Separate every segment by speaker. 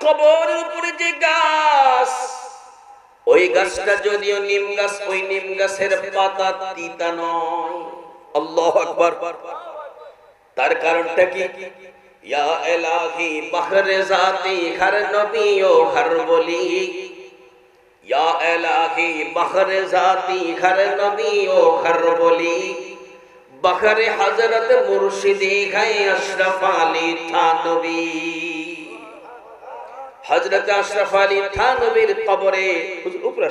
Speaker 1: কবরের উপরে যে গাছ, ওই গাছটা যদিও নিম গাছ, ওই নিম গাছের পাতা তিতা নয়। আল্লাহু আকবার। তার কারণটা কি? ইয়া ইলাহি বাহরে জাতি হর নবী ও হর বলি, ইয়া ইলাহি বাহরে জাতি হর নবী ও হর বলি, বাহরে হযরত মুর্শিদি গায়ে আশরাফ আলী থানবী। হযরত আশরাফ আলী থানবীর কবরে, উপরে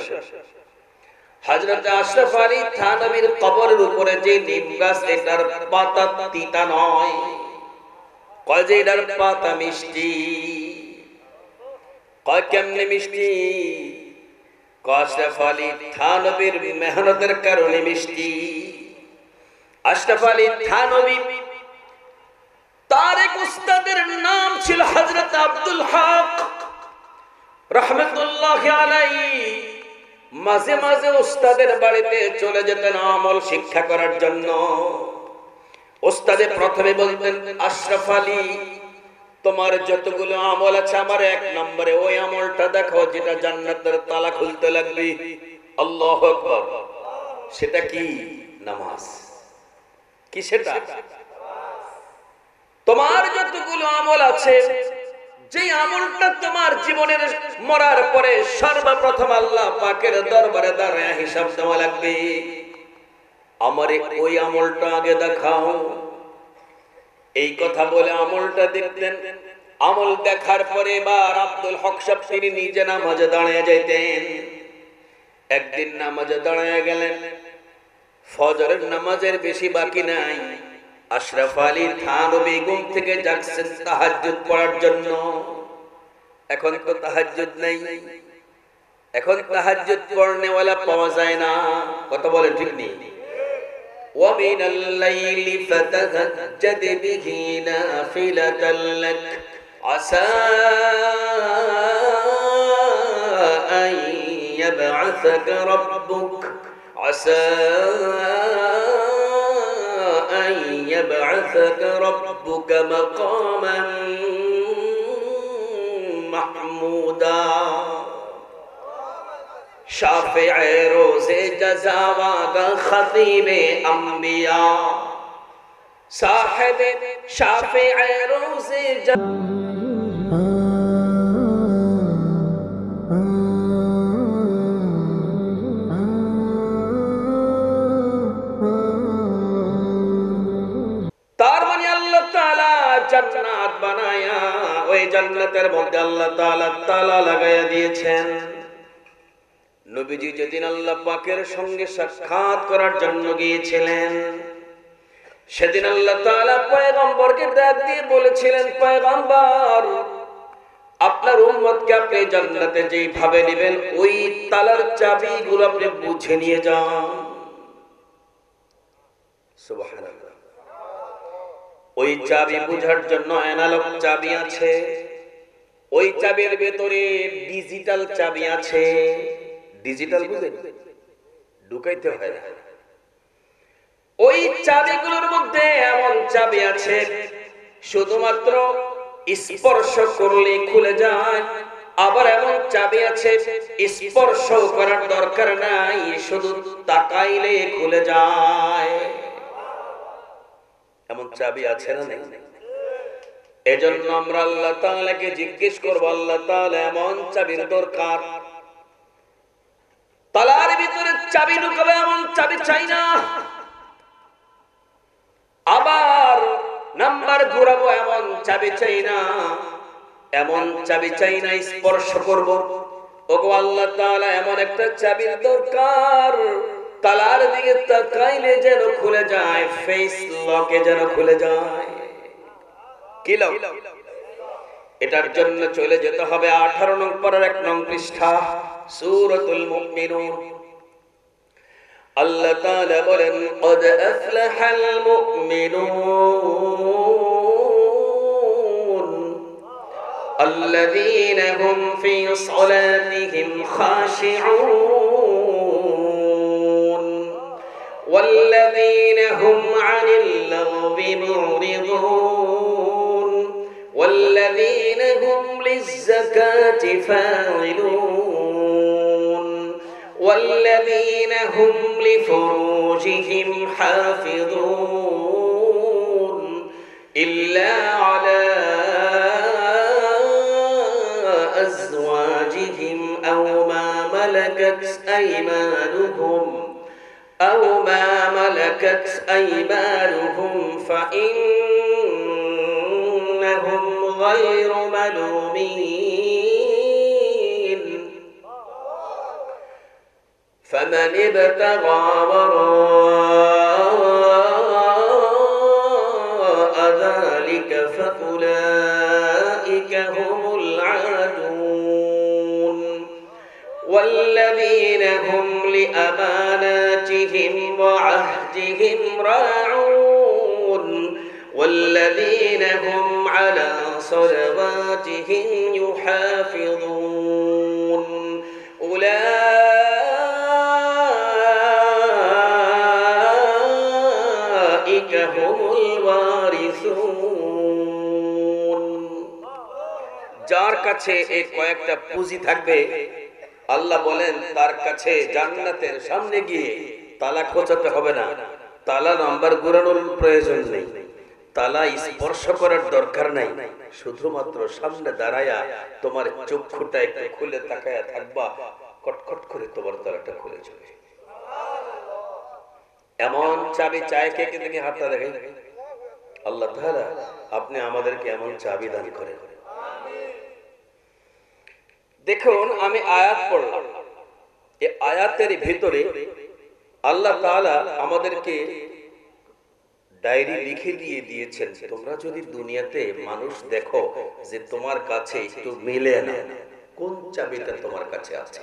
Speaker 1: হযরত আশরাফ আলী থানবীর কবরের উপরে যে নিম গাছ, এটার পাতা তিতা নয়। কয় যে এটার পাতা মিষ্টি। কয় কেমনে মিষ্টি? আশরাফ আলী থানবীর মেহনতের কারণে মিষ্টি। আশরাফ আলী থানবী, তার এক উস্তাদের নাম ছিল হযরত আব্দুল হক রাহমাতুল্লাহি আলাইহি। মাঝে মাঝে উস্তাদের বাড়িতে চলে যেতেন আমল শিক্ষা করার জন্য। উস্তাদে প্রথমে বলতেন, আশরাফ আলী, তোমার যতগুলো আমল আছে, আমার এক নম্বরে ওই আমলটা দেখো যেটা জান্নাতের তালা খুলতে লাগবে। আল্লাহু আকবার। সেটা কি? নামাজ। কি সেটা? তোমার যতগুলো আমল আছে, যে আমলটা তোমার জীবনের মরার পরে সর্বপ্রথম আল্লাহ পাকের দরবারে দাঁড়ায় হিসাব দেওয়া লাগবে, আমারে ওই আমলটা আগে দেখাও। এই কথা বলে আমলটা দেখতেন। আমল দেখার পরে এবার আব্দুল হক সাহেব তিনি নিজে নামাজে দাঁড়িয়ে যাইতেন। একদিন নামাজে দাঁড়িয়ে গেলেন, ফজরের নামাজের বেশি বাকি নাই। আশরাফ আলী থানবী ঘুম থেকে জাগছেন তাহাজ্জুদ পড়ার জন্য। এখন তো তাহাজ্জুদ নাই, এখন তাহাজ্জুদ পড়নেওয়ালা পাওয়া যায় না। কথা বলে ঠিক নেই? وَمِنَ اللَّيْلِ فَتَهَجَّدْ بِهِ نَافِلَةً لَكَ عَسَىٰ أَن يَبْعَثَكَ رَبُّكَ عَسَىٰ أَن يَبْعَثَكَ رَبُّكَ مَقَامًا محمودا شافع روز جزاواگا خطیب انبیاء صاحب شافع روز তার মানে আল্লাহ তাআলা জান্নাত বানায়া ওই জান্নাতের মধ্যে আল্লাহ তাআলা তালা লাগায়া দিয়েছেন। নবীজি যেদিন আল্লাহ পাকের সঙ্গে সাক্ষাৎ করার জন্য গিয়েছিলেন, সেদিন আল্লাহ তাআলা পয়গম্বরকে ডাক দিয়ে বলেছিলেন, পয়গম্বর, আপনার উম্মতকে আপনি জান্নাতে যেইভাবে নেবেন, ওই তালার চাবিগুলো আপনি বুঝে নিয়ে যান। সুবহানাল্লাহ। ওই চাবি বুঝার জন্য অ্যানালগ চাবি আছে, ওই চাবির ভেতরে ডিজিটাল চাবি আছে। ডিজিটাল বুঝেন? ঢুকাইতে হয় না। ওই চাবিগুলোর মধ্যে এমন চাবি আছে শুধুমাত্র স্পর্শ করলে খুলে যায়, আবার এমন চাবি আছে স্পর্শ করার দরকার নাই, শুধু তাকাইলে খুলে যায়। এমন চাবি আছে না? নেই? এজন্য আমরা আল্লাহ তাআলাকে জিজ্ঞেস করব, আল্লাহ তাআলা এমন চাবির দরকার, তালার ভিতরে চাবি ঢুকাবে এমন চাবি চাই না। আবার নাম্বার ঘুরাবো এমন চাবি চাই না, এমন চাবি চাই না স্পর্শ করব। ওগো আল্লাহ তাআলা, এমন একটা চাবির দরকার, তালার দিকে তাকাইলে যেন খুলে যায়, ফেস লকে যেন খুলে যায়। কি লক? এটার জন্য চলে যেতে হবে 18 নং পারার 1 নং পৃষ্ঠা, সূরাতুল মুমিনুন। আল্লাহ তাআলা বলেন, قد أفلح المؤمنون الذين هم في صلاتهم خاشعون والذين هم عن اللغو معرضون والذين هم للزكاة فاعلون والذين هم لفروجهم حافظون إلا على أزواجهم أو ما ملكت أيمانهم فإنهم غير ملومين فمن ابتغى وراء ذلك فأولئك هم العادون والذين هم لأماناتهم وعهدهم راعون والذين هم على صلواتهم يحافظون أولئك هم الوارثون যার কাছে এই কয়েকটা পুঁজি থাকবে আল্লাহ বলেন তার কাছে জান্নাতের সামনে গিয়ে তালা খোঁচাতে হবে না, তালা নাম্বার ঘোরানোর প্রয়োজন নেই, তালা স্পর্শ করার দরকার নাই, শুধুমাত্র সামনে দাঁড়ায়া তোমার চক্ষুটা একটু খুলে তাকায়া থাকবা, কটকট করে তোমার তালাটা খুলে যাবে। এমন চাবি চায় কে কে দেখে হাতটা দেখে আল্লাহ তাআলা আপনি আমাদেরকে এমন চাবি দান করেন। দেখুন আমি আয়াত পড়লাম, এই আয়াতের ভিতরে আল্লাহ তাআলা আমাদেরকে ডায়েরি লিখে দিয়ে দিয়েছেন, তোমরা যদি দুনিয়াতে মানুষ দেখো যে তোমার কাছে একটু মিলে না, কোন চাবিটা তোমার কাছে আছে,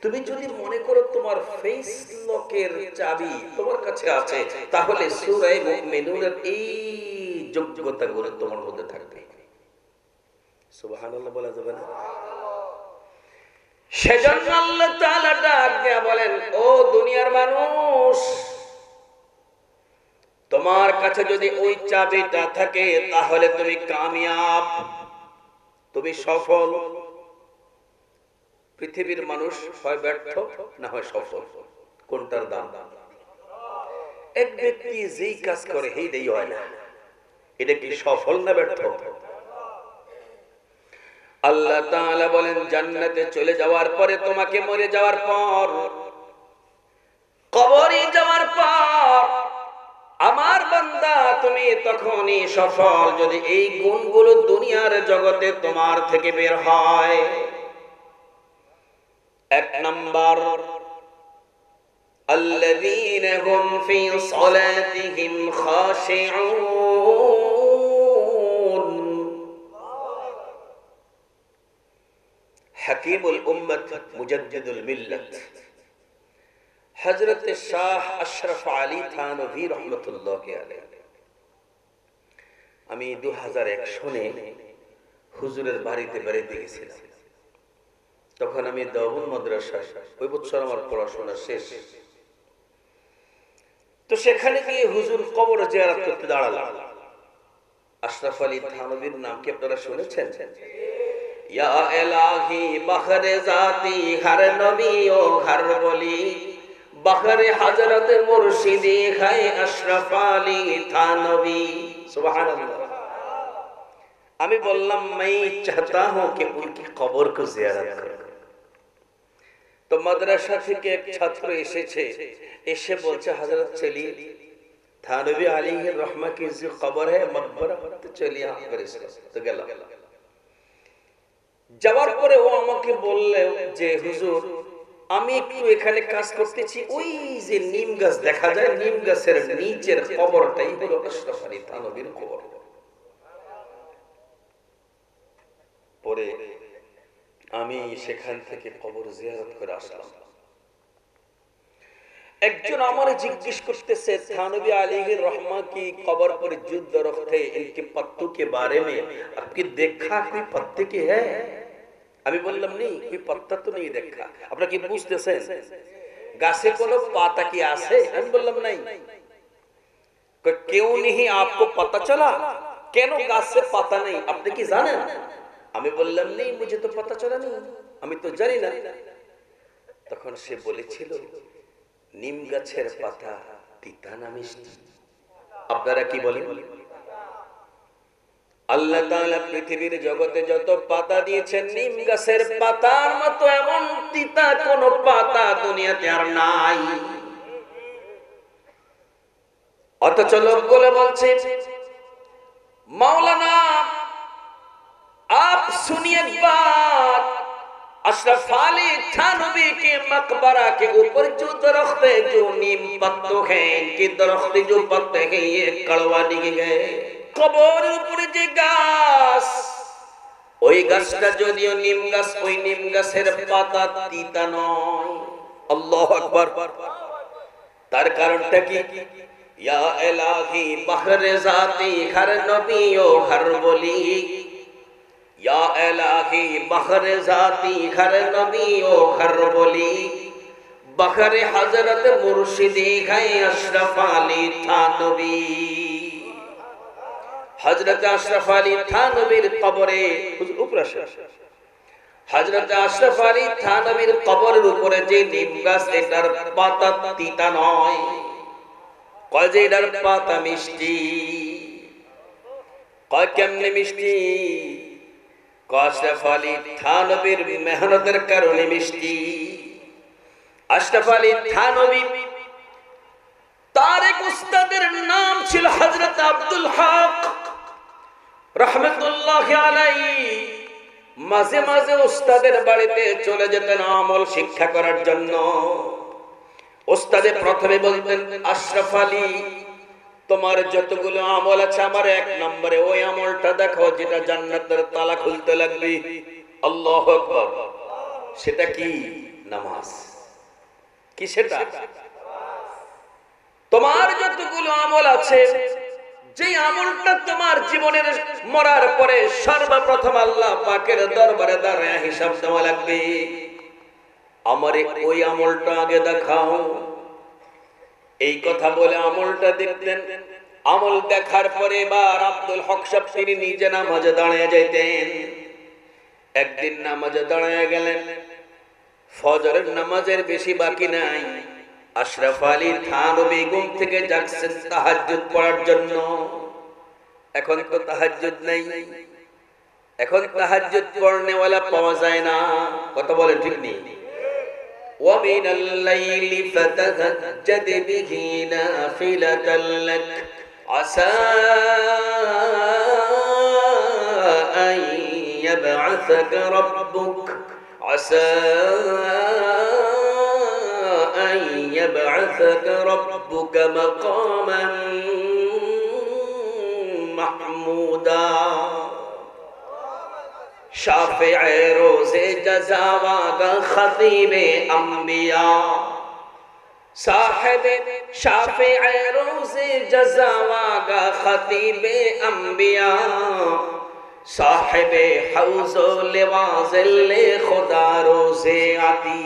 Speaker 1: তুমি যদি মনে করো তোমার ফেস লকের চাবি তোমার কাছে আছে, তাহলে সূরা মুমিনুনের এই যোগ্যতাগুলো তোমার মধ্যে থাকবে। সুবহানাল্লাহ বলা যাবে না? সেজন্য আল্লাহ তাআলা ডাক দিয়া বলেন, ও দুনিয়ার মানুষ, তোমার কাছে যদি ওই চাবিটা থাকে তাহলে তুমি কামিয়াব, তুমি সফল। পৃথিবীর মানুষ হয় ব্যর্থ না হয় সফল, কোনটার দাম? এক ব্যক্তি যেই কাজ করে সেইটাই হয় না, এটা কি সফল না ব্যর্থ? আল্লাহ তাআলা বলেন জান্নাতে চলে যাওয়ার পরে, তোমাকে মরে যাওয়ার পর, কবরে যাওয়ার পর, আমার বান্দা তুমি তখনই সফল যদি এই গুণগুলো দুনিয়ার জগতে তোমার থেকে বের হয়। এক নাম্বার, আল্লাযীনা হুম ফী সালাতিহিম খাশিউন। হাকিমুল উম্মত মুজাদ্দিদুল মিল্লাত হযরত শাহ আশরাফ আলী থানভী রাহমাতুল্লাহি আলাইহি, আমি 2001 সনে হুজুরের বাড়িতে বেড়াতে গেছিলাম। তখন আমি দেওবন্দ মাদ্রাসায়, ওই বছর আমার পড়াশোনা শেষ। তো সেখানে গিয়ে হুজুর কবর জিয়ারত করতে দাঁড়ালাম। আশরাফ আলী থানভীর নাম কি আপনারা শুনেছেন? ইয়া ইলাহি বখরে জাতি হর নবী ও হর ওলি, বখরে হযরত মুর্শিদি খায় আশরাফ আলী থানভী। সুবহানাল্লাহ। আমি বললাম मैं चाहता हूं कि उनकी कब्र को जियारत करूं। तो মাদ্রাসা থেকে এক ছাত্র এসেছে, এসে বলছে হযরত চলিए থানভী আলাইহি रहमा की जो कब्र है मकबरा, तो चलिए आप पर इसको। तो গেলাম। যাওয়ার পরে ও আমাকে বলল যে হুজুর আমি একটু এখানে কাজ করতেছি, ওই যে নিম গাছ দেখা যায়, নিম গাছের নিচের কবরটাই হলো আশরাফ আলী থানভীর কবর। পরে আমি সেখান থেকে কবর জিয়ারত করে আসলাম। একজন আমারে জিজ্ঞেস করতেছে থানভী আলাইহি रहमा की कब्र पर जुद रखते इनके पत्तों के बारे में आपकी देखा कोई पत्ते के है? আমি বললাম নেই, कोई पत्ता तो नहीं देखा। আপনারা কি বুঝতেছেন গাছে কোনো পাতা কি আছে? আমি বললাম নাই। क्यों नहीं आपको पता चला? কেন গাছে পাতা নেই আপনি কি জানেন? আমি বললাম নেই, মুঝে তো পাতা চলা নেই, আমি তো জানি না। তখন সে বলেছিল নিম গাছের পাতা তিতা না মিষ্টি? আপনারা কি বলেন? আল্লাহ তাআলা পৃথিবীর জগতে যত পাতা দিয়েছেন, নিম গাছের পাতার মতো এমন তিতা কোন পাতা দুনিয়াতে আর নাই। অথচ লোকগুলো বলছে मौलाना आप सुनिए एक बात, अशरफ अली थानवी के मकबरा के ऊपर जो दरख्त है, जो नीम पत्तों हैं, इनके दरख्त जो पत्ते हैं ये कड़वा दिए गए। कबर ऊपर जे गाछ, ওই গাছটা যদিও নিম গাছ, ওই নিম গাছের পাতা তিতা নয়। আল্লাহু আকবার। তার কারণটা কি? या इलाही बहरे जाती हर नबी ओ हर वली, या इलाही बहरे जाती हर नबी ओ हर वली, बहरे हजरत मुर्शिदी है अशरफ अली थानवी। हजरत अशरफ अली थानवीर कबरे हजरत अशरफ अली थानवीर कबरेर उपरे जे निम गाछ एटार पाता तीता नय, কয় যে এটার পাতা মিষ্টি। কয় কেমনে মিষ্টি? আশরাফ আলী থানবীর মেহনতের কারণে মিষ্টি। আশরাফ আলী থানবী তার এক উস্তাদের নাম ছিল হযরত আব্দুল হক রাহমাতুল্লাহি আলাইহি। মাঝে মাঝে উস্তাদের বাড়িতে চলে যেতেন আমল শিক্ষা করার জন্য। উস্তাদে প্রথমে বলতেন আশরাফ আলী তোমার যতগুলো আমল আছে আমার এক নম্বরে ওই আমলটা দেখো যেটা জান্নাতের তালা খুলতে লাগবে। আল্লাহু আকবার। সেটা কি? নামাজ। কি সেটা? তোমার যতগুলো আমল আছে, যে আমলটা তোমার জীবনের মরার পরে সর্বপ্রথম আল্লাহ পাকের দরবারে দাঁড়ায় হিসাব দেওয়া লাগবে, আমারে ওই আমলটা আগে দেখাও। এই কথা বলে আমলটা দেখতেন। আমল দেখার পরে এবার আব্দুল হক সাহেব তিনি নিজে নামাজে দাঁড়িয়ে যাইতেন। একদিন নামাজে দাঁড়িয়ে গেলেন, ফজরের নামাজের বেশি বাকি নাই। আশরাফ আলী থানবী ঘুম থেকে জাগছেন তাহাজ্জুদ পড়ার জন্য। এখন তো তাহাজ্জুদ নাই, এখন তাহাজ্জুদ পড়নেওয়ালা পাওয়া যায় না। কথা বলেন ঠিক নেই? ومن الليل فتهجد به نافلة لك عسى أن يبعثك ربك عسى أن يبعثك ربك مقاما محمودا शाफ़िअ रोज़े जज़ावागा ख़तीबे अंबिया, साहिबे शाफ़िअ रोज़े जज़ावागा ख़तीबे अंबिया, साहिबे हौज़ो लिवाज़िल्ले खुदा रोज़े आती।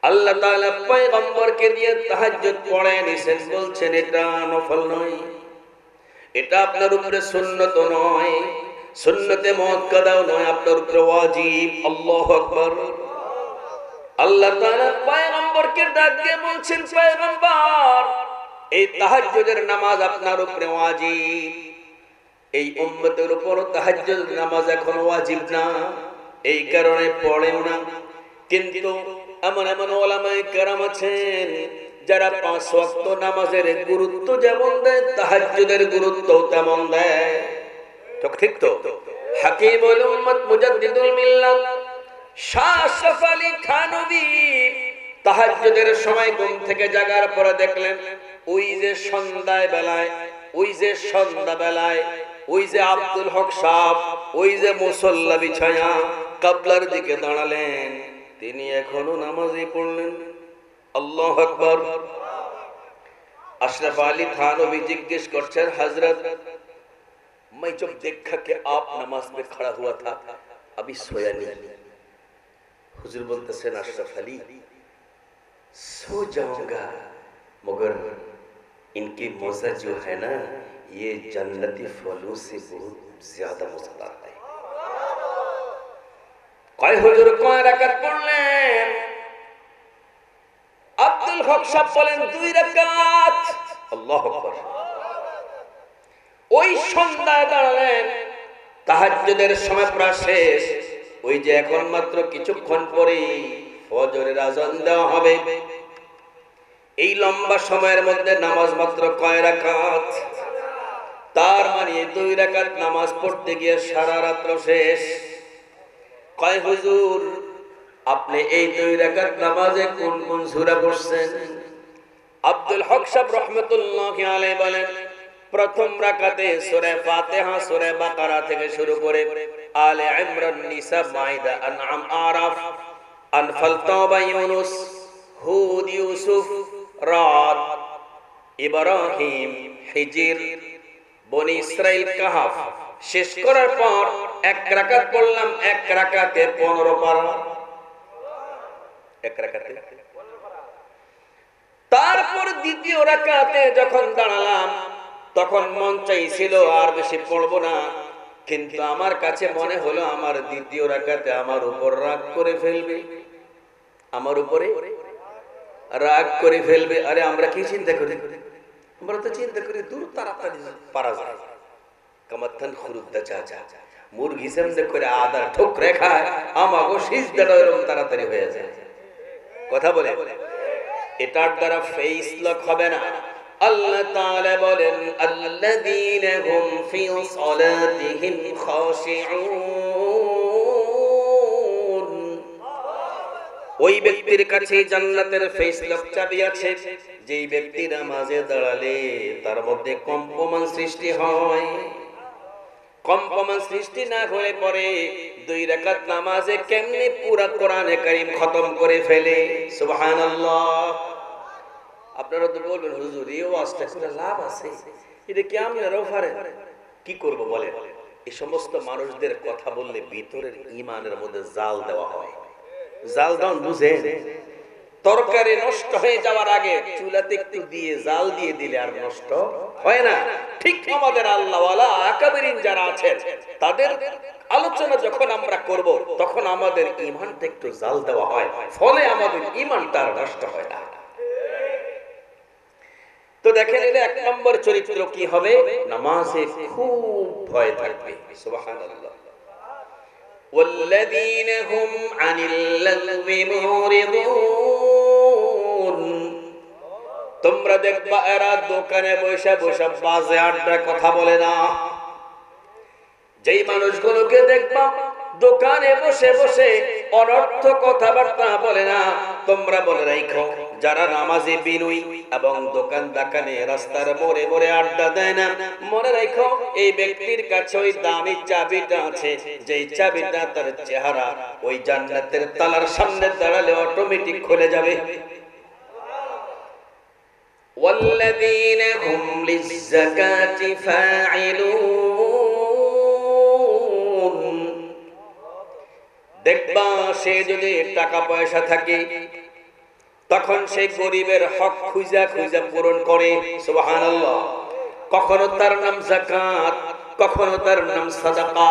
Speaker 1: আল্লাহ তাআলা পয়গম্বরকে দিয়ে তাহাজ্জুদ পড়ায় নিছেন, বলছেন এটা নফল নয়, এটা আপনার উপরে সুন্নত নয়, সুন্নতে মুআক্কাদাও নয়, আপনার উপরে ওয়াজিব। আল্লাহু আকবার। আল্লাহ তাআলা পয়গম্বরকে ডাক দিয়ে বলছেন, পয়গম্বর এই তাহাজ্জুদের নামাজ আপনার উপরে ওয়াজিব, এই উম্মতের উপর তাহাজ্জুদের নামাজ এখন ওয়াজিব না, এই কারণে পড়েও না। কিন্তু এমন এমন উলামায়ে কেরাম আছেন যারা 5 ওয়াক্ত নামাজের গুরুত্ব যেমন দেয় তাহাজ্জুদের গুরুত্ব তেমন দেয়। ঠিক তো? হাকিমুল উম্মত মুজাদ্দিদুল মিল্লাত শাহ আশরাফ আলী থানবী তাহাজ্জুদের সময় ঘুম থেকে জাগার পরে দেখলেন ওই যে সন্ধ্যাবেলায় ওই যে আব্দুল হক সাহেব ওই যে মুসল্লা বিছায়া কিবলার দিকে দাঁড়ালেন, তিনি এখনো নামাজই পড়লেন। আল্লাহু আকবার। अशरफ अली थानवी जिज्ञेस करছেন, हजरत मैं जब देखा कि आप नमाज में खड़ा हुआ था अभी सोया नहीं। हुजूर बोलतेছেন अशरफ अली सो जाऊंगा मगर इनकी मौजा जो है ना ये जन्नती फलों से बहुत ज्यादा मजेदार है। কয় হুজুর কয় রাকাত পড়লেন? আব্দুল হক সাহেব বলেন 2 রাকাত। আল্লাহু আকবার। ওই সন্ধ্যায় দাঁড়ালেন, তাহাজ্জুদের সময় প্রায় শেষ, ওই যে এখন মাত্র কিছুক্ষণ পরেই ফজরের আযান দেওয়া হবে, এই লম্বা সময়ের মধ্যে নামাজ মাত্র কয় রাকাত? তার মানে 2 রাকাত নামাজ পড়তে গিয়ে সারা রাত শেষ। কয় হুজুর আপনি এই 2 রাকাত নামাজে কোন কোন সূরা পড়ছেন? আব্দুল হক সাহেব রাহমাতুল্লাহি আলাইহি বলেন, প্রথম রাকাতে সূরা ফাতিহা, সূরা বাকারা থেকে শুরু করে আলে ইমরান, নিসা, মাইদা, আনআম, আরাফ, আনফাল, তাওবা, ইউনুস, হুদ, ইউসুফ, রাদ, ইব্রাহিম, হিজর, বনি ইসরাইল, কাহাফ শেষ করার পর 1 রাকাত পড়লাম। 1 রাকাতে 15 পারা। 1 রাকাতে। তারপর দ্বিতীয় রাকাতে যখন দাঁড়ালাম তখন মন চাইছিল আর বেশি পড়বো না, কিন্তু আমার কাছে মনে হলো আমার দ্বিতীয় রাকাতে আমার উপর রাগ করে ফেলবে, আমার উপরে রাগ করে ফেলবে। আরে আমরা কি চিন্তা করি? আমরা তো চিন্তা করি দূর তাড়াতাড়ি পারা যায়, কামাত্তান খুরুদ্দা চাচা মুরগি সামনে করে আদা ঠোকরে খায়, আমাগো সিজদাটা এরকম তাড়াতাড়ি হয়ে যায়। কথা বলে এটার দ্বারা ফেস লক হবে না। আল্লাহ তাআলা বলেন আল্লাযীনা হুম ফি সালাতিহিম খাশিউন, ওই ব্যক্তির কাছে জান্নাতের ফেস লক চাবি আছে, যেই ব্যক্তি নামাজে দাঁড়ালে তার মধ্যে কম্পমান সৃষ্টি হয়। কম্পমান সৃষ্টি না হলে পরে 2 রাকাত নামাজে কেমনে পুরা কোরআনে কারীম খতম করে ফেলে। সুবহানাল্লাহ। আপনারা তো বলবেন হুজুর এই ওয়াজটা করে লাভ আছে, এটা কি আপনারাও পারেন? কি করব বলে, এই সমস্ত মানুষদের কথা বললে ভিতরের ঈমানের মধ্যে জাল দেওয়া হয়। জাল দাও বুঝে, তরকারি নষ্ট হয়ে যাওয়ার আগে চুলাতে একটু দিয়ে জাল দিয়ে দিলে আর নষ্ট হয় না। ঠিক আমাদের আল্লাহওয়ালা আকাবেরিন যারা আছেন তাদের আলোচনা যখন আমরা করব তখন আমাদের ঈমানটা একটু জাল দেওয়া হয়, ফলে আমাদের ঈমানটা আর নষ্ট হয় না। তো দেখেন এটা 1 নম্বর চরিত্র কি হবে? নামাজে খুব ভয় থাকবে। সুবহানাল্লাহ। ওয়াল্লাযীনা হুম আনিল লাগবি মুরিদুন, তোমরা দেখবা এরা দোকানে বসে বসে বাজে আড্ডা কথা বলে না। যেই মানুষগুলোকে দেখবা দোকানে বসে বসে অনর্থ কথাবার্তা বলে না, তোমরা বলে রাখো যারা নামাজে বিনয়ী এবং দোকান দোকানে রাস্তার মোড়ে মোড়ে আড্ডা দেয় না, মনে রাখো এই ব্যক্তির কাছে ওই দামি চাবিটা আছে, যেই চাবিটা তার চেহারা ওই জান্নাতের তালার সামনে দাঁড়ালে অটোমেটিক খুলে যাবে। ওয়াল্লাযীনা হুম লিয-যাকাতি ফাঈলুন, দেখবা সে যদি টাকা পয়সা থাকে তখন সে গরিবের হক খুঁজা খুঁজা পূরণ করে। সুবহানাল্লাহ। কখনো তার নাম যাকাত, কখনো তার নাম সাদাকা,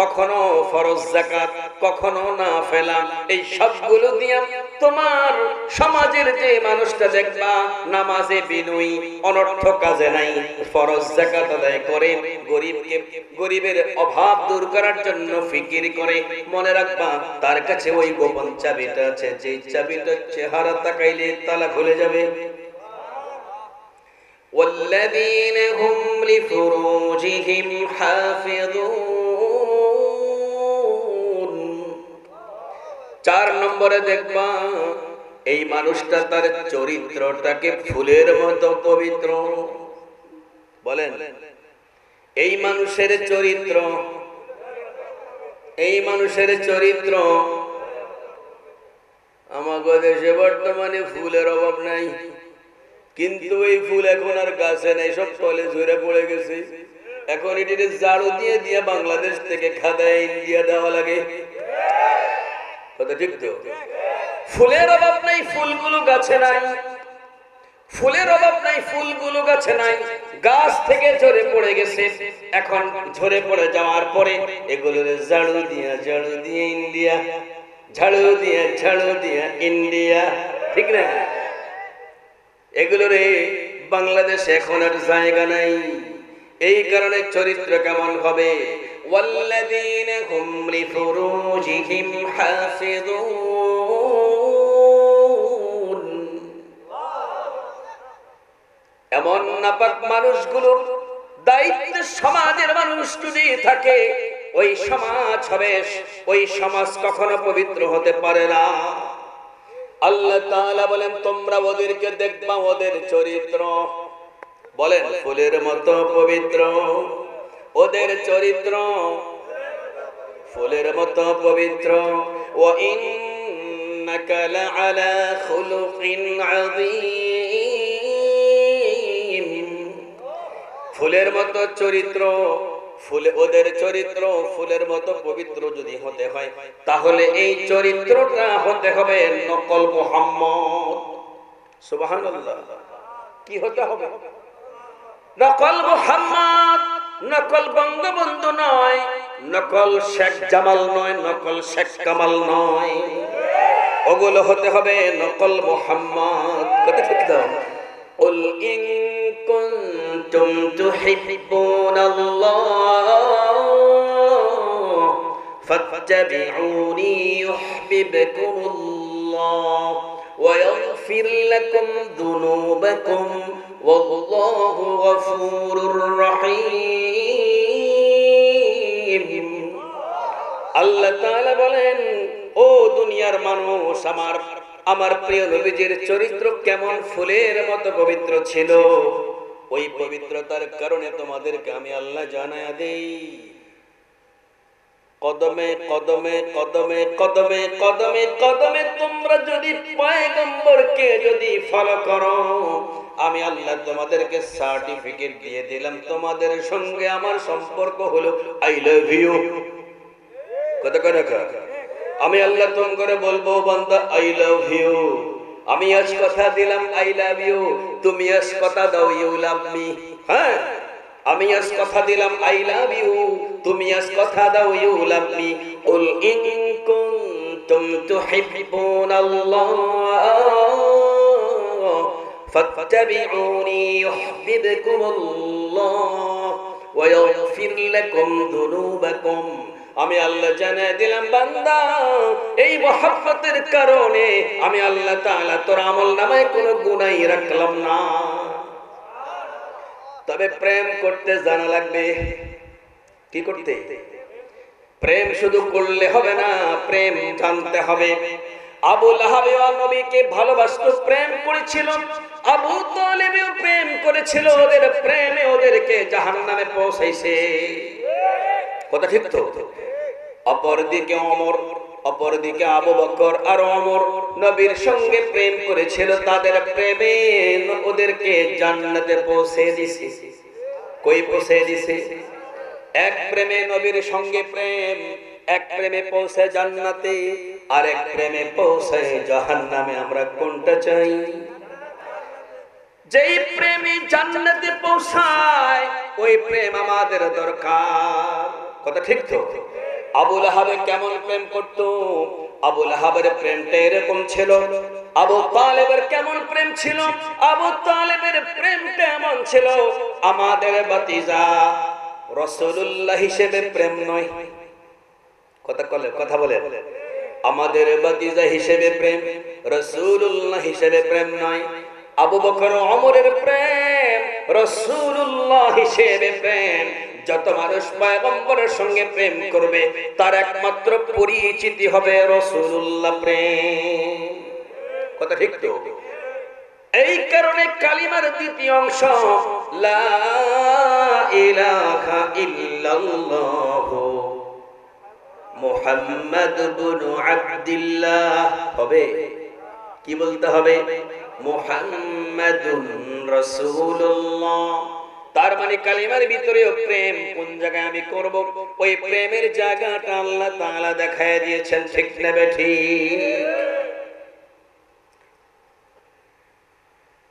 Speaker 1: কখনো ফরজ যাকাত, কখনো নাফিলা। এই সবগুলো দিয়ে তোমার সমাজের যে মানুষটা দেখবা নামাজে বিনয়ী, অনর্থ কাজে নাই, ফরজ যাকাত আদায় করে, গরিবের অভাব দূর করার জন্য ফিকির করে, মনে রাখবা তার কাছে ওই গোপন চাবিটা আছে, যে চাবিটার চেহারা তাকাইলে তালা খুলে যাবে। والذين هم لفروجهم حافظون, 4 নম্বরে দেখবা এই মানুষটা তার চরিত্রটাকে ফুলের মতো পবিত্র। বলেন এই মানুষের চরিত্র, এই মানুষের চরিত্র। আমাদের দেশে বর্তমানে ফুলের অভাব নাই, কিন্তু এই ফুল এখন আর গাছে নাই, সব তলে ঝরে পড়ে গেছে। এখন এটিতে ঝাড়ু দিয়ে দিয়ে বাংলাদেশ থেকে খাদায় ইন্ডিয়া দেওয়া লাগে। কথা ঠিক তো? ফুলের অভাব নাই, ফুলগুলো গাছে নাই। ফুলের অভাব নাই, ফুলগুলো গাছে নাই। গাছ থেকে ঝরে পড়ে গেছে, এখন ঝরে পড়ে যাওয়ার পরে এগুলোর ঝাড়ু দিয়ে ইন্ডিয়া, ঝাড়ু দিয়ে ইন্ডিয়া, ঠিক না? এগুলোরে বাংলাদেশে এখন আর জায়গা নাই। এই কারণে চরিত্র কেমন হবে? ওয়াল্লাযীনা হুম লিফুরুজিহিম হাফিযুন, এমন নাপাক মানুষগুলোর দায়িত্ব সমাজের মানুষ যদি থাকে, ওই সমাজ হবে, ওই সমাজ কখনো পবিত্র হতে পারে না। আল্লাহ তাআলা বলেন তোমরা ওদেরকে দেখবা, ওদের চরিত্র বলেন ফুলের মতো পবিত্র, ওদের চরিত্র ফুলের মতো পবিত্র। ওয়া ইন্নাকা লাআলা খুলুকিন আযীম, ফুলের মতো চরিত্র, ফুলে ওদের চরিত্র ফুলের মতো পবিত্র যদি হতে হয়, তাহলে এই চরিত্রটা হতে হবে নকল মুহাম্মদ। সুবহানাল্লাহ। কি হতে হবে? নকল মুহাম্মদ, নকল বঙ্গবন্ধু নয়, নকল শেখ জামাল নয়, নকল শেখ কামাল নয়, ওগুলো হতে হবে নকল মুহাম্মদ। কথা ঠিক দাও। قل إن كنتم تحبون الله فاتبعوني يحببكم الله ويغفر لكم ذنوبكم والله غفور رحيم। আল্লাহ তাআলা বলেন, ও দুনিয়ার মানুষ, আমার প্রিয় নবীজির চরিত্র কেমন ফুলের মতো পবিত্র ছিল, ওই পবিত্রতার কারণে তোমাদেরকে আমি আল্লাহ জানায়া দেই। কদমে কদমে কদমে কদমে কদমে কদমে তোমরা যদি পয়গম্বরকে যদি ফলো করো, আমি আল্লাহ তোমাদেরকে সার্টিফিকেট দিয়ে দিলাম, তোমাদের সঙ্গে আমার সম্পর্ক হলো আই লাভ ইউ। কত করে আমি আল্লাহ তুম করে বলবো, বান্দা আই লাভ ইউ। আমি আজ কথা দিলাম আই লাভ ইউ, তুমি আজ কথা দাও ইউ লাভ মি। হ্যাঁ, আমি আজ কথা দিলাম আই লাভ ইউ, তুমি আজ কথা দাও ইউ লাভ মি। কুল ইন কুনতুম তুহিব্বুনাল্লাহ ফাত্তাবিউনি ইউহিব্বুকুমুল্লাহ ওয়া ইয়াগফির লাকুম যুনুবাকুম। আমি আল্লাহ জানিয়ে দিলাম, বান্দা এই মহব্বতের কারণে আমি আল্লাহ তাআলা তোর আমলনামায় কোনো গুনাহ রাখলাম না। তবে প্রেম করতে জানা লাগবে। কি করতে? প্রেম শুধু করলে হবে না, প্রেম জানতে হবে। আবু লাহাব নবীকে ভালোবাসতো, প্রেম করেছিল। আবু তালেবও প্রেম করেছিল, ওদের প্রেমে ওদেরকে জাহান্নামে পৌঁছাইছে। কথা ঠিক তো? অপরদিকে ওমর, অপরদিকে আবু বকর আর ওমর নবীর সঙ্গে প্রেম করেছিল, তাদের প্রেমে ওদেরকে জান্নাতে পৌঁছে দিয়েছে। কই পৌঁছে দিয়েছে? এক প্রেমে নবীর সঙ্গে প্রেম, এক প্রেমে পৌঁছে জান্নাতে, আর এক প্রেমে পৌঁছে জাহান্নামে। আমরা কোনটা চাই? যেই প্রেমে জান্নাতে পৌঁছায় ওই প্রেম আমাদের দরকার। কথা ঠিক তো? আবু লাহাবে কেমন প্রেম করত? আবু লাহাবের প্রেমটা এরকম ছিল। আবু তালেবের কেমন প্রেম ছিল? আবু তালেবের প্রেমটা এমন ছিল, আমাদের ভাতিজা রাসূলুল্লাহ হিসেবে প্রেম নয়। কথা বলে, আমাদের ভাতিজা হিসেবে প্রেম, রাসূলুল্লাহ হিসেবে প্রেম নয়। আবু বকর ওমরের প্রেম রাসূলুল্লাহ হিসেবে প্রেম। যত মানুষ পয়গম্বরের সঙ্গে প্রেম করবে তার একমাত্র পরিচিতি হবে রাসূলুল্লাহ প্রেম। কথা ঠিক তো? এই কারণে কালিমার দ্বিতীয় অংশ লা ইলাহা ইল্লাল্লাহ মুহাম্মদ ইবনে আব্দুল্লাহ হবে। কি বলতে হবে? মুহাম্মাদুর রাসূলুল্লাহ। তার মানে কালিমার ভিতরেও প্রেম কোন জায়গায় আমি করব, ওই প্রেমের জায়গাটা আল্লাহ তাআলা দেখায় দিয়েছেন। ঠিক না ঠিক?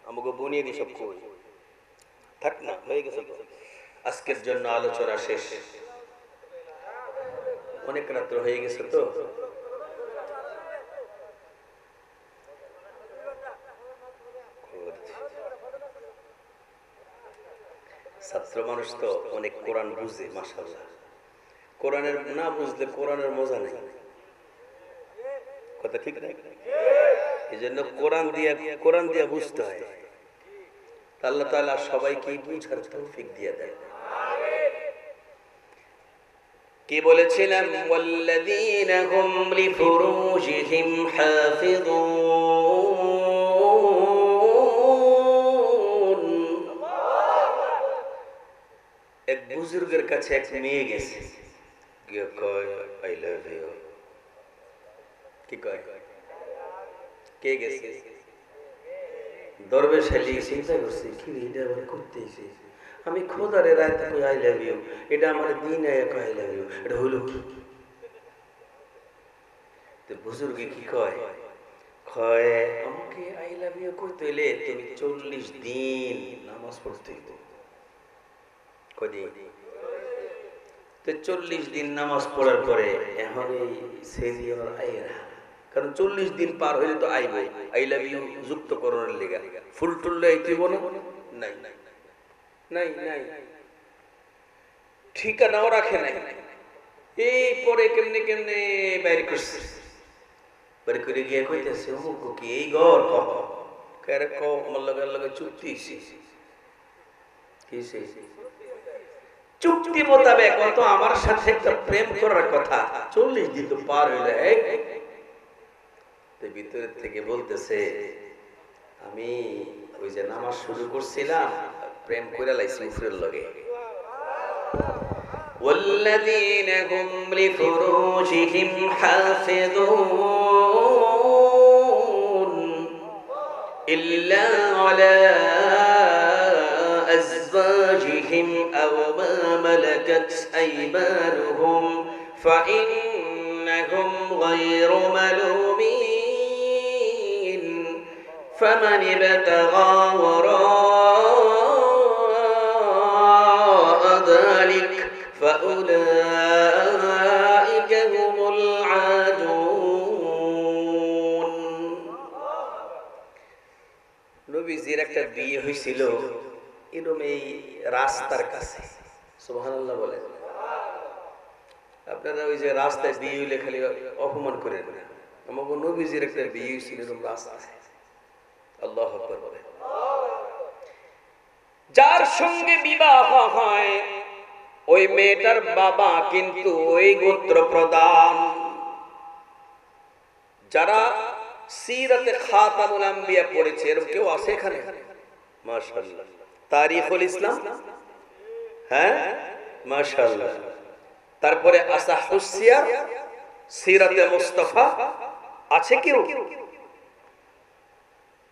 Speaker 1: আমাকে বুনিয়ে দি সব কই থাক না, হয়ে গেছে তো। আজকের জন্য আলোচনা শেষ, অনেক রাত্র হয়ে গেছে তো। ছাত্র মানুষ তো অনেক কোরআন বুঝে, মাশাআল্লাহ। কোরআনের না বুঝলে কোরআনের মজা নেই, কথা ঠিক না? এই জন্য কোরআন দিয়া বুঝতে হয়। আল্লাহ তাআলা সবাইকে বুঝার তৌফিক দিয়ে দেয়। কি বলেছিলাম? ওয়াল্লাযীনা হুম লিফুরুজিহিম হাফিযুন। এক বুজুর্গের কাছে এক মেয়ে গেছে, গিয়ে কয় আই লাভ ইউ। কি কয়? কে গেছে? দরবেশ আলী চিন্তা করছে, কি এটা আবার করতেছে? আমি খোদারে রাত কই আই লাভ ইউ, এটা আমার দিন এক আই লাভ ইউ, এটা হলো কি? তো বুজুর্গে কি কয়? কয় আমাকে আই লাভ ইউ কইতে হইলে তুমি 40 দিন নামাজ পড়তে হইতো। কদিন? তো 40 দিন নামাজ পড়ার পরে এখন এই সেজি আমার আইরা, কারণ 40 দিন পার হইলে তো আইবে আই লাভ ইউ যুক্ত করার লেগা। ফুল টুললে আইতেইব না? নাই নাই নাই, ঠিকানাও রাখে নাই। এই পরে কেমনে কেমনে বাইর করছে, বাইর করে গিয়ে কইতেছে অমুক কি এই ঘর কহ কেরে কো আমার লগে চুক্তি কিসে? চুক্তি মোতাবেক তো আমার সাথে একটা প্রেম করার কথা, 40 দিন তো পার হইলে। তো ভিতর থেকে বলতেছে আমি ওই যে নামাজ শুরু করছিলাম, প্রেম করে লাইছি উপরের লগে। والذين هم لفروجهم حافظون إلا على أزواجهم أو ما ملكت أيمانهم فإنهم غير ملومين فمن ابتغى وراء ذلك فأولئك هم العادون। নবীজির একটা বিয়ে হয়েছিল এরকম এই রাস্তার কাছে, সুবহানাল্লাহ বলে। আপনারা ওই যে রাস্তায় বিয়ে হইলে খালি অপমান করেন না, আমাকে নবীজির একটা বিয়ে হয়েছিল এরকম রাস্তায়। আল্লাহু আকবার বলে। যার সঙ্গে বিবাহ হয় ওই মেয়েটার বাবা কিন্তু ওই গোত্র প্রধান। যারা সিরাতে খাতামুল আম্বিয়া পড়েছে এরকম কেউ আছে এখানে? মাশাআল্লাহ। তারিখুল ইসলাম, হ্যাঁ মাশাআল্লাহ। তারপরে আসাহুস সিয়ার, সিরাতে মুস্তাফা আছে কেউ?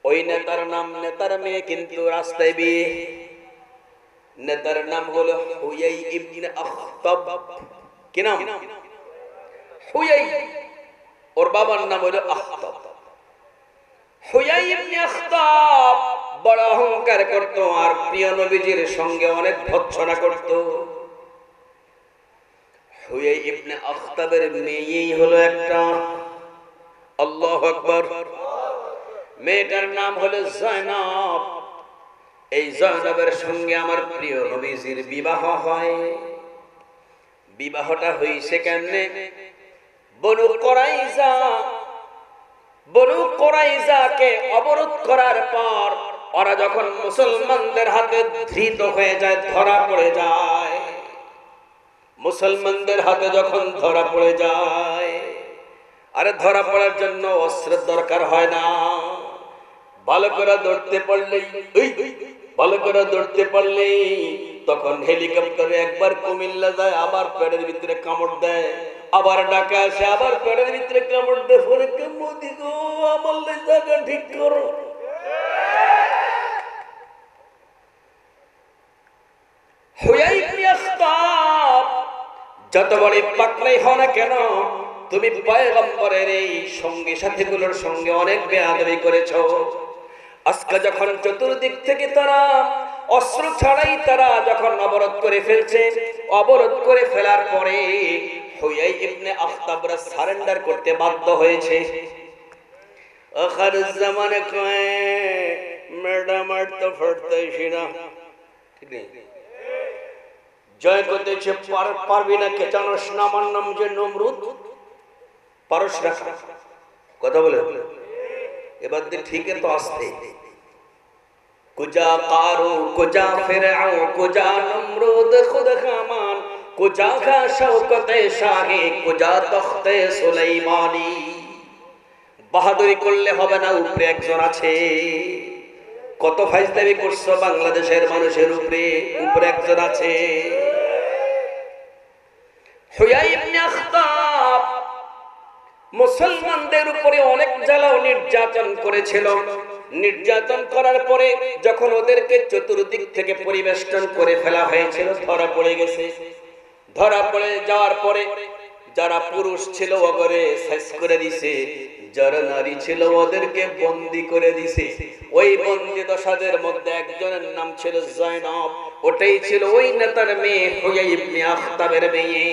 Speaker 1: ওই নেতার নাম, নেতার মেয়ে কিন্তু রাস্তায় বিয়ে। নেতার নাম হলো হুয়াই ইবনে আখতাব। কি নাম? হুয়াই। ওর বাবার নাম হলো আখতাব। হুয়াই ইবনে আখতাব বড় অহংকার করত আর প্রিয় নবীজির সঙ্গে অনেক ভৎসনা করত। হুয়াই ইবনে আখতাবের মেয়েই হলো একটা, আল্লাহু আকবার। মেয়েটার নাম হলো জয়নব। এই জয়নবের সঙ্গে আমার প্রিয় নবীজির বিবাহ হয়। বিবাহটা হইছে কেমনে? বনু কুরাইজাকে অবরোধ করার পর ওরা যখন মুসলমানদের হাতে ধৃত হয়ে যায়, ধরা পড়ে যায়, মুসলমানদের হাতে যখন ধরা পড়ে যায়, আরে ধরা পড়ার জন্য অস্ত্রের দরকার হয় না, ভালো করে ধরতে পারলেই, ভালো করে ধরতে পারলেই তখন হেলিকপ্টারে একবার কুমিল্লা যায়, আবার পেটের ভিতরে কামড় দেয়, আবার ঢাকা আসে, আবার পেটের ভিতরে কামড় দেয়। পরে মোদি গো আমার জায়গা ঠিক করো। হুয়াই ইবনে আখতাব যত বড় পাকনাই হও না কেন, তুমি পয়গম্বরের এই সঙ্গী সাথীগুলোর সঙ্গে অনেক বেয়াদবি করেছো। আজকে যখন চতুর্দিক থেকে তারা অস্ত্র ছাড়াই তারা যখন অবরোধ করে ফেলছে, অবরোধ করে ফেলার পরে হুয়াই ইবনে আখতাবরা সারেন্ডার করতে বাধ্য হয়েছে। আখির জামানে কয় ম্যাডাম আর তো ফটতেছি না, ঠিক নেই, জয় করতেছে পারবি না, কে জানোস না আমার নাম যে নমরুদ, পারস না, কথা বলে এবার ঠিক তো আসতে কুজা কারু কুজা ফিরআউ কুজা নমরুদ খুদ খামান কুজা খা শওকতে শাহে কুজা তখতে সুলাইমানি। বাহাদুরি করলে হবে না, উপরে একজন আছে। কত ফাইজলামি করছো বাংলাদেশের মানুষের উপরে, উপরে একজন আছে। হুয়াই ইবনে আখতাব মুসলমানদের উপরে অনেক জ্বালা ও নির্যাতন করেছিল। নির্যাতন করার পরে যখন ওদেরকে চতুর্দিক থেকে পরিবেষ্টন করে ফেলা হয়েছিল, ধরা পড়ে গেছে। ধরা পড়ে যাওয়ার পরে যারা পুরুষ ছিল ওগরে শেষ করে দিছে, যারা নারী ছিল ওদেরকে বন্দী করে দিছে। ওই বন্দী দশাদের মধ্যে একজনের নাম ছিল জয়নব, ওটাই ছিল ওই নেতার মেয়ে হুয়াই ইবনে আখতাবের মেয়ে।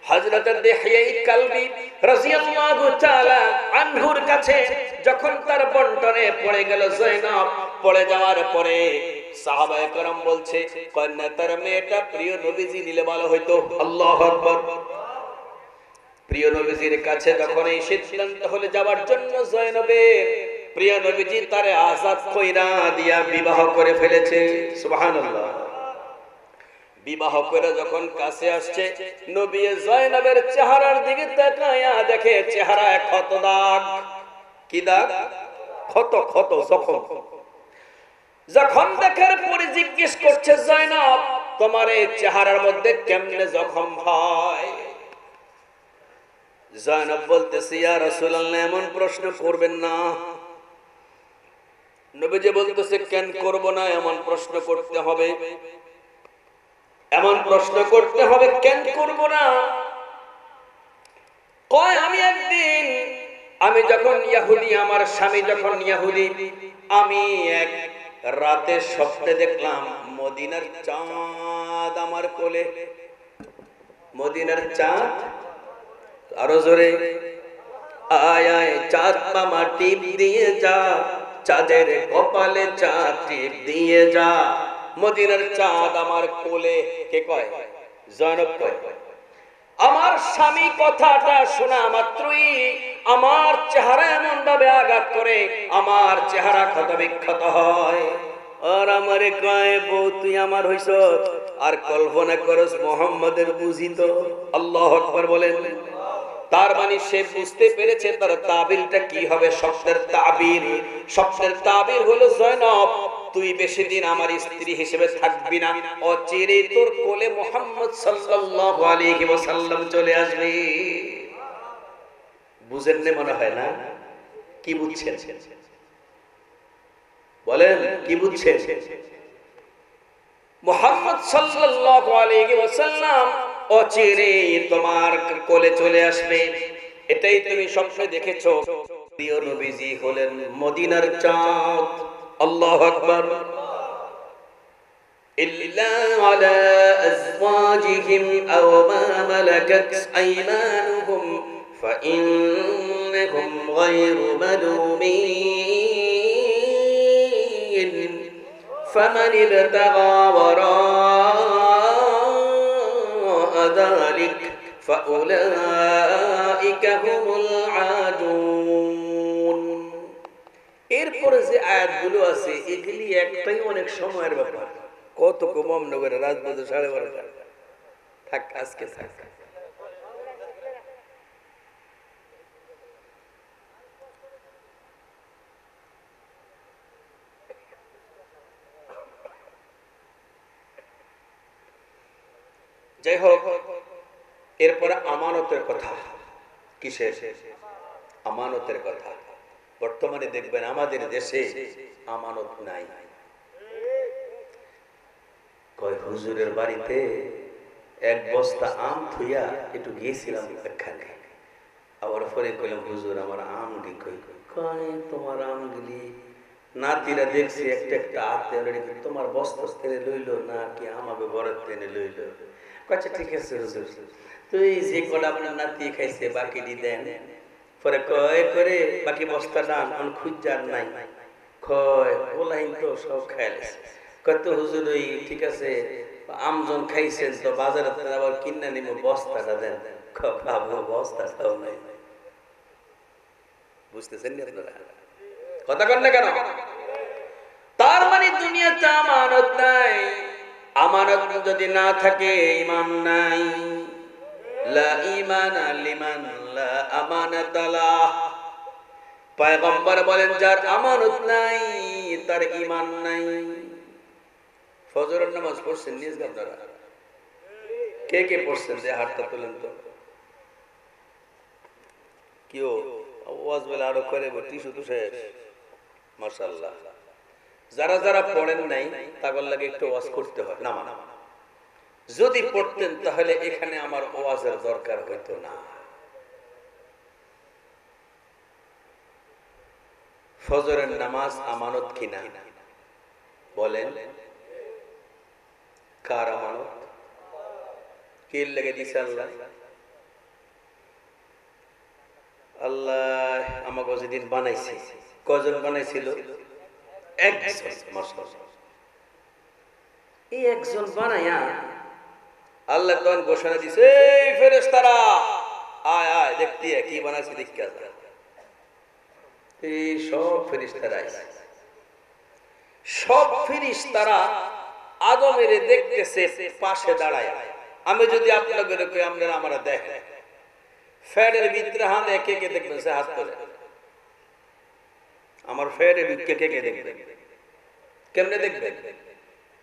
Speaker 1: হযরত দিহইয়া কালবি রাদিয়াল্লাহু তাআলা আনহুর কাছে যখন তার বন্টনে পড়ে গেল জয়নব, পড়ে যাওয়ার পরে সাহাবায়ে কেরাম বলছে কন্যাতার মেয়েটা প্রিয় নবীজি নিলে ভালো হইতো। আল্লাহু আকবার। প্রিয় নবীজির কাছে যখন এই সিদ্ধান্ত হলে যাওয়ার জন্য জয়নবের প্রিয় নবীজি তারে আযাদ কইরা দিয়া বিবাহ করে ফেলেছে। সুবহানাল্লাহ। বিবাহ করে যখন কাছে আসছে, নবী জয়নবের চেহারার দিকে তাকায়া দেখে চেহারায় ক্ষত দাগ। কি দাগ? ক্ষত, ক্ষত, জখম। যখন দেখার পরে জিজ্ঞেস করছে জয়নব তোমার এই চেহারার মধ্যে কেমনে জখম হয়? জয়নব বলতেছে ইয়া রাসূলুল্লাহ এমন প্রশ্ন করবেন না। নবীজি বলতেছে কেন করব না, এমন প্রশ্ন করতে হবে, এমন প্রশ্ন করতে হবে, কেন করব না? কয় আমি একদিন আমি যখন ইহুদি, আমার স্বামী যখন ইহুদি, আমি এক রাতে স্বপ্নে দেখলাম মদিনার চাঁদ আমার কোলে। মদিনার চাঁদ, আরো জোরে, আয় আয় চাঁদ মামা টিপ দিয়ে যা, চাঁদের কপালে চাঁদ টিপ দিয়ে যা। মদিনার চাঁদ আমার কোলে। কে কয়? জয়নব কয়। আমার স্বামী কথাটা শোনা মাত্রই আমার চেহারা এমন ভাবে আঘাত করে, আমার চেহারা ক্ষত বিক্ষত হয়। আর আমারে কয় বউ তুই আমার হইছ, আর কল্পনা করস মুহাম্মাদের বুঝিত। আল্লাহু আকবার বলেন। তার মানে সে বুঝতে পেরেছে তার তাবিরটা কি হবে, স্বপ্নের তাবির। স্বপ্নের তাবির হলো জয়নব তুই বেশি দিন আমার স্ত্রী হিসেবে থাকবি না, অচিরে তোর কোলে মুহাম্মদ সাল্লাল্লাহু আলাইহি ওয়াসাল্লাম চলে আসবে। বুঝেন না মনে হয় না? কি বুঝছেন বলেন, কি বুঝছেন? মুহাম্মদ সাল্লাল্লাহু আলাইহি ওয়াসাল্লাম অচিরে তোমার কোলে চলে আসবে, এটাই তুমি স্বপ্নে দেখেছো। প্রিয় নবীজি হলেন মদিনার চাঁদ। আল্লাহু আকবার। ইল্লা আলা আজওয়াজিহিম আও মা মালাকাত আইমানুহুম ফাইন্নাহুম গায়রু মালুমিন ফামান ইবতাগা ওয়ারাআ যালিক ফাউলাইকা হুমুল আদুন। এরপরে যে আয়াতগুলো আছে এগুলি একটাই অনেক সময়ের ব্যাপার। কত কম নগরে রাত বাজে 12:30 থাক, আজকে থাক। যাই হোক, এরপরে আমানতের কথা। কিসের আমানতের কথা? বর্তমানে দেখবেন আমাদের দেশে আমানত নাই। কয় হুজুরের বাড়িতে এক বস্তা আম থুইয়া একটু গিয়েছিলাম এখানে, আবার পরে কইলাম হুজুর আমার আমগুলি কই? কয় তোমার আমগুলি নাতিরা দেখছি একটা একটা হাতে তোমার বস্তা টেনে লইলো না কি আমাকে ঘরের টেনে লইলো। আচ্ছা ঠিক আছে হুজুর, তো এই যে কটা আপনার নাতি খাইছে বাকি দেন। পরে কয় করে বাকি বস্তা ডান খুঁজার নাই কয় ওলাইন তো সব খাইলেছে। কত হুজুর ওই ঠিক আছে আমজন খাইছেন তো বাজারে আবার কিনে নিব বস্তাটা দেন। খাবো বস্তাটাও নাই। বুঝতেছেন না আপনারা কথা কন না কেন? তার মানে দুনিয়াতে আমানত নাই। আমানত যদি না থাকে ঈমান নাই। লা ঈমানা লিমান লা আমানাতা লাহ। পয়গম্বর বলেন যার আমানত নাই তার ঈমান নাই। ফজরের নামাজ পড়ছেন নিজ আপনারা? কে কে পড়ছেন যে হাতটা তুলেন তো। কেউ ওয়াজ বলে আরো করে টিস্যু তো শেষ মাশাআল্লাহ। যারা যারা পড়েন নাই তাদের লাগে একটু ওয়াজ করতে হয় না। যদি পড়তেন তাহলে এখানে আমার ওয়াজের দরকার হইতো না। ফজরের নামাজ আমানত কিনা বলেন? কার আমানত? কে লেগে দিছে? আল্লাহ। আল্লাহ আমাকে যেদিন বানাইছে কজন বানাইছিল? একজন। মাশাআল্লাহ। এই একজন বানায়া আল্লাহ তখন ঘোষণা দিছে এই ফেরেশতারা আয় আয় দেখতে কি বানাইছে দেখতে যা। এই সব ফেরেশতারা সব ফেরেশতারা আদমের দেখতেছে পাশে দাঁড়ায়। আমি যদি আপনাদের কই আপনারা আমরা দেখেন ফেরের ভিতরে হাত একে কে দেখবেন সে হাত তোলে। আমার ফেরের ভিতরে কে কে দেখবেন? কেমনে দেখবেন?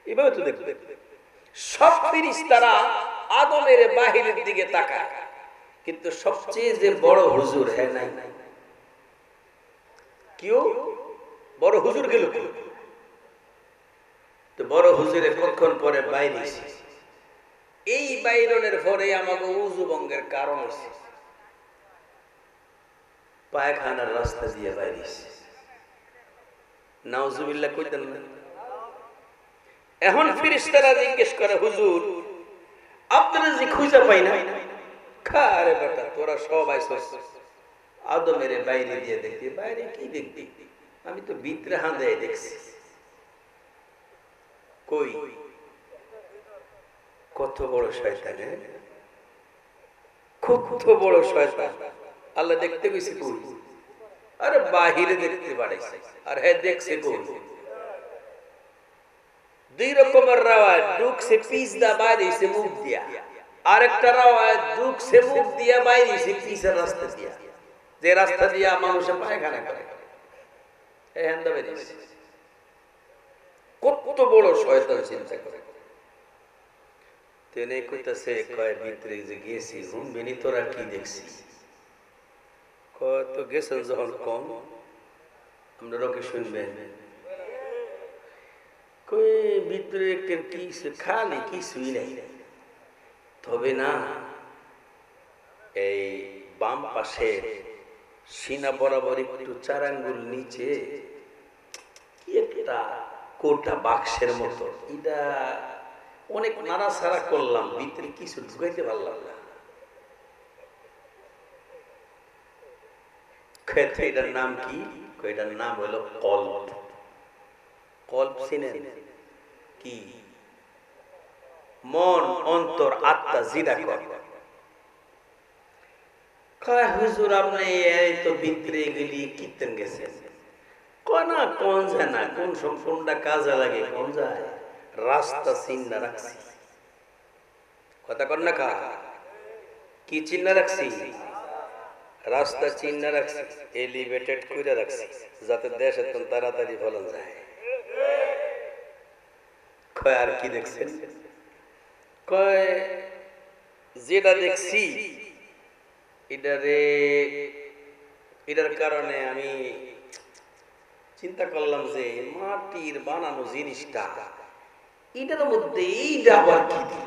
Speaker 1: এভাবে তো দেখবেন। সব ফেরেশতারা আদমের বাহিরের দিকে তাকায়, কিন্তু সবচেয়ে যে বড় হুজুর হ্যাঁ নাই। কেউ বড় হুজুর গেল তো বড় হুজুরে কতক্ষণ পরে বাইরে। এই বাইরনের পরে আমাকে উজু ভঙ্গের কারণ হচ্ছে পায়খানার রাস্তা দিয়ে বাইরে। নাউজুবিল্লাহ কইতেন না? এখন ফেরেশতারা জিজ্ঞেস করে হুজুর আপনারা যে খুঁজে পাই না। আরে বেটা তোরা সব আইছস আদমের বাইরে দিয়ে দেখি। বাইরে কি দেখবি? আমি তো ভিতরে হাঁদে দেখছি। কই কত বড় শয়তান! কত বড় শয়তান! আল্লাহ দেখতে কইছে কই? আরে বাহিরে দেখতে পারাইছে। আর হে দেখছে কই? দুই রকমের রাওয়ায়াত, ঢুকছে পিছ দা বাইরেছে মুখ দিয়া। আরেকটা রাওয়ায়াত ঢুকছে মুখ দিয়া বাইরেছে পিছের রাস্তা দিয়া, যে রাস্তা দিয়া মানুষে পায়খানা করে। এই হ্যান্ডা বাইরেছে। কত বড় শয়তান চিন্তা করে। তেনে কইতাছে কয় ভিতরে যে গেছি হুমবিনি তোরা কি দেখছিস? কয় তো গেছেন যখন কম আমরা রকে শুনবেন। কই ভিতরে একটা কিছু খালি কিছুই নাই। তবে না এই বাম পাশে সিনা বরাবর একটু 4 আঙ্গুল নিচে কি একটা কোটা বাক্সের মতো, এটা অনেক নাড়াচাড়া করলাম, ভিতরে কিছু ঢুকাইতে পারলাম না। এটার নাম কি? এটার নাম হলো কল্প। কল্প চিনেন? কি? মন, অন্তর, আত্মা যেটা করে। কয় হুজুর আপনি এই তো ভিতরে গেলি কীর্তন গেছেন। কয় না কোন যায় না, কোন কোনটা কাজে লাগে কোন যায়। রাস্তা চিহ্ন রাখছি। কথা কর না কা? কি চিহ্ন রাখছি? রাস্তা চিহ্ন রাখছি, এলিভেটেড করে রাখছি, যাতে দেশে তো তাড়াতাড়ি ফলন যায়। কয় আর কি দেখছেন? কয় যেটা দেখছি এটার কারণে আমি চিন্তা করলাম যে মাটির বানানো জিনিসটা এটার মধ্যে এইটা আবার কি দিল।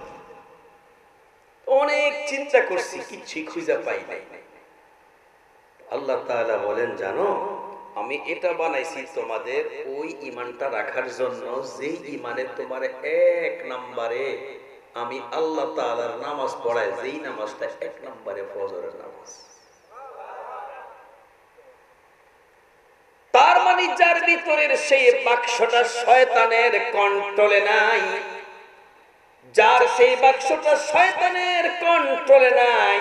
Speaker 1: অনেক চিন্তা করছি, কিচ্ছুই খুঁজে পাই নাই। আল্লাহ তাআলা বলেন জানো আমি এটা বানাইছি তোমাদের ওই ঈমানটা রাখার জন্য যেই ঈমানে তোমার এক নম্বরে আমি আল্লাহ তাআলার নামাজ পড়াই, যেই নামাজটা এক নম্বরে ফজরের নামাজ। তার মানে যার ভিতরের সেই বাক্সটা শয়তানের কন্ট্রোলে নাই, যার সেই বাক্সটা শয়তানের কন্ট্রোলে নাই,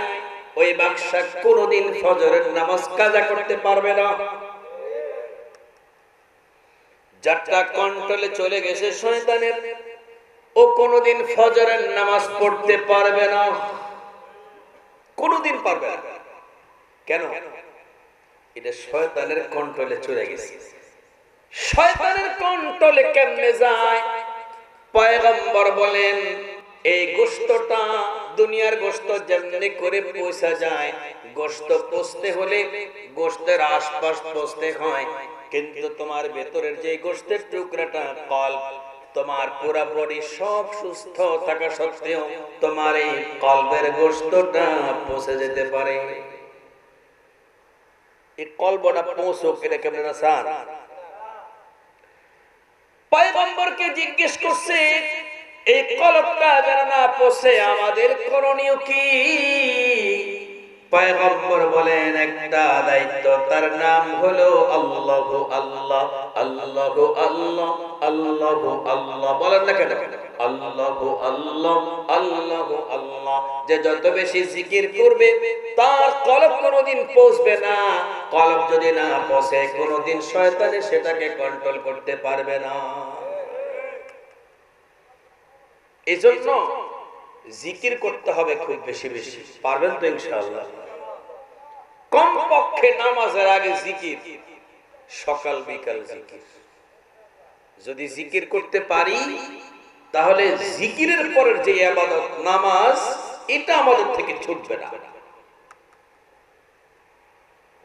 Speaker 1: ওই বাক্সা কোনোদিন ফজরের নামাজ কাজা করতে পারবে না। যারটা কন্ট্রোলে চলে গেছে শয়তানের, ও কোনোদিন ফজরের নামাজ পড়তে পারবে না, কোনোদিন পারবে না। কেন? এটা শয়তানের কন্ট্রোলে চলে গেছে। শয়তানের কন্ট্রোলে কেমনে যায়? পয়গম্বর বলেন, এই গোশতটা দুনিয়ার গোশত যেমনি করে পৌঁছা যায়, গোশত পৌঁছতে হলে গোশতের আশপাশ পৌঁছতে হয়, কিন্তু তোমার ভেতরের যে গোশতের টুকরাটা কলব, তোমার পুরোপুরি সব সুস্থ থাকা সত্ত্বেও তোমার এই কলবের গোশতটা পৌঁছে যেতে পারে। এই কলবটা পৌঁছুক, এটা কেমন না স্যার? পয়গম্বরকে জিজ্ঞেস করছে, এই কলবটা যেন না পৌঁছে আমাদের করণীয় কি? পয়গম্বর বলেন, একটা দায়িত্ব, তার নাম হলো আল্লাহু আল্লাহ, আল্লাহু আল্লাহ, আল্লাহু আল্লাহ। বলেন না কেন? আল্লাহু আল্লাহ, আল্লাহু আল্লাহ। যে যত বেশি জিকির করবে তার কলব কোনোদিন পৌঁছবে না। কলব যদি না পৌঁছে কোনোদিন শয়তানে সেটাকে কন্ট্রোল করতে পারবে না। এজন্য জিকির করতে হবে খুব বেশি বেশি। পারবেন তো ইনশাআল্লাহ? কমপক্ষে নামাজের আগে জিকির, সকাল বিকাল জিকির। যদি জিকির করতে পারি তাহলে জিকিরের পরের যে ইবাদত নামাজ, এটা আমাদের থেকে ছুটবে না।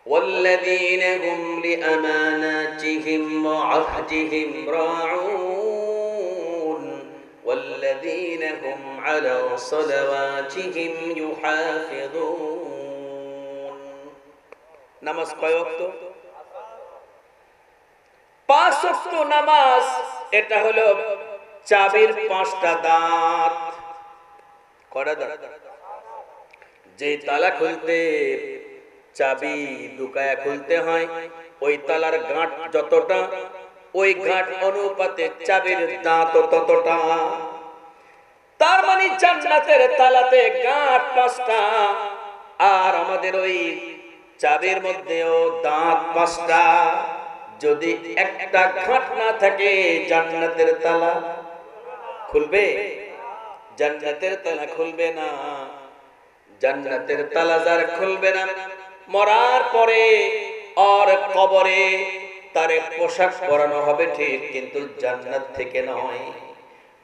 Speaker 1: والذين هم لأماناتهم وعهدهم راعون والذين هم على صلواتهم يحافظون। নামাজ কয় ওয়াক্ত? 5 ওয়াক্ত নামাজ। এটা হলো চাবির 5টা দাঁত। কয়টা দাঁত? যে তালা খুলতে চাবি ঢুকায়া খুলতে হয়, ওই তালার গাঁট যতটা, ওই গাঁট অনুপাতে চাবির দাঁত ততটা। তার মানে জান্নাতের তালাতে গাঁট 5টা, আর আমাদের ওই চাবির মধ্যেও দাঁত 5টা। যদি একটা গাঁট না থাকে জান্নাতের তালা খুলবে? জান্নাতের তালা খুলবে না। জান্নাতের তালা যার খুলবে না, মরার পরে আর কবরে তারে পোশাক পরানো হবে ঠিক, কিন্তু জান্নাত থেকে নয়।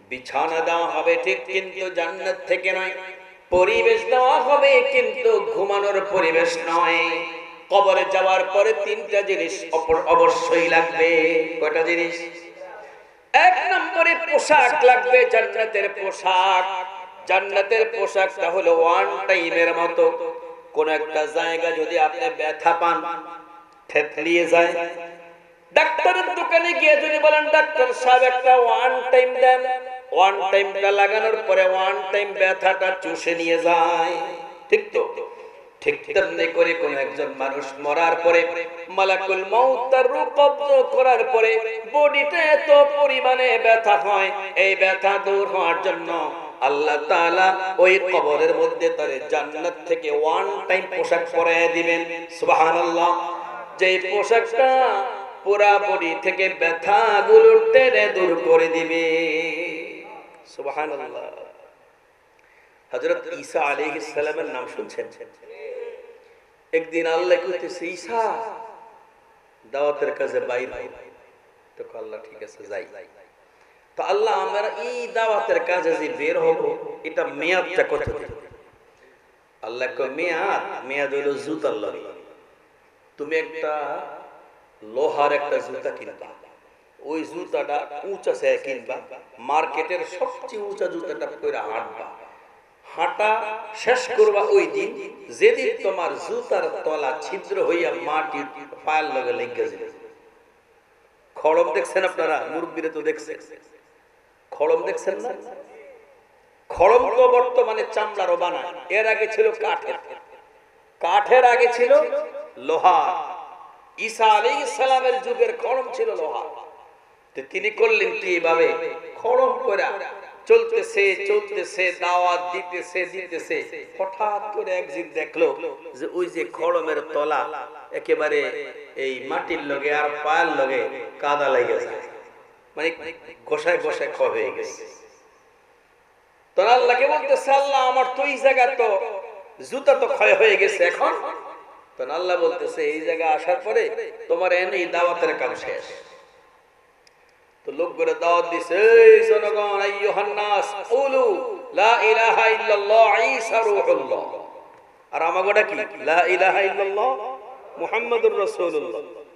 Speaker 1: বিছানা দেওয়া হবে ঠিক, কিন্তু জান্নাত থেকে নয়। পরিবেশ দেওয়া হবে, কিন্তু ঘুমানোর পরিবেশ নয়। কবরে যাওয়ার পরে 3টা জিনিস অবশ্যই লাগবে। কয়টা জিনিস? 1 নম্বরে পোশাক লাগবে, জান্নাতের পোশাক। জান্নাতের পোশাকটা হলো ওয়ান টাইমের মতো। কোন একটা জায়গা যদি আপনি ব্যথা পান, থেতলিয়ে যায়, ডাক্তারের দোকানে গিয়ে যদি বলেন, ডাক্তার সাহেব একটা ওয়ান টাইম দেন, ওয়ান টাইমটা লাগানোর পরে ওয়ান টাইম ব্যথাটা চুষে নিয়ে যায়। ঠিক তো? ঠিক তেমনি করে কোন একজন মানুষ মরার পরে মালাকুল মউত তার রূহ কবজ করার পরে বডিতে এত পরিমাণে ব্যথা হয়, এই ব্যথা দূর হওয়ার জন্য আল্লাহ তাআলা ওই কবরের মধ্যে তার জান্নাত থেকে ওয়ান টাইম পোশাক পরায় দিবেন। সুবহানাল্লাহ। যে পোশাকটা পুরা বডি থেকে ব্যথাগুলো টেনে দূর করে দিবে। সুবহানাল্লাহ। হযরত ঈসা আলাইহিস সালামের নাম শুনছেন? একদিন আল্লাহ কইতেছে, ঈসা দাওয়াতের কাজে বাইর হও। তো আল্লাহ ঠিক আছে যাই। তো আল্লাহ, আমরা এই দাওয়াতের কাজে যে বের হব, এটা মেয়াদটা কতদিন? আল্লাহ কয়, মেয়াদ হলো জুতার লরি। তুমি একটা লোহার একটা জুতা কিনবা, ওই জুতাটা উঁচা সে কিনবা, মার্কেটের সবচেয়ে উঁচা জুতাটা পরে হাঁটবা। হাঁটা শেষ করবা ওই দিন যেদিন তোমার জুতার তলা ছিদ্র হইয়া মাটির পায়ের লগে লেগে যাবে। খড়ম দেখছেন আপনারা? মুরব্বীরা তো দেখছেন। খড়ম দেখছেন না? খড়ম তো বর্তমানে চামড়ারও বানায়, এর আগে ছিল কাঠের, কাঠের আগে ছিল লোহা। ঈসা আলাইহিস সালামের যুগের খড়ম ছিল লোহা। তো তিনি করলেন কি? এভাবে খড়ম কইরা চলতেছে চলতেছে, দাওয়াত দিতেছে, হঠাৎ করে একদিন দেখলো যে ওই যে খড়মের তলা একেবারে এই মাটির লগে আর পায়ের লগে কাদা লেগে যায়, মানে গোসায় গোসায় ক্ষয় হয়ে গেছে। তো আল্লাহকে বলতেছে, আল্লাহ আমার তো এই জায়গা তো জুতা তো ক্ষয় হয়ে গেছে, এখন তো আল্লাহ বলতেছে এই জায়গা আসার পরে তোমার এনে দাওয়াতের কাম শেষ। তো লোকগুলো দাওয়াত দিছে, এই জনগণ, আইয়ুহান নাস কুলু লা ইলাহা ইল্লাল্লাহ ঈসা রূহুল্লাহ। আর আমাগোটা কি? লা ইলাহা ইল্লাল্লাহ মুহাম্মাদুর রাসূলুল্লাহ।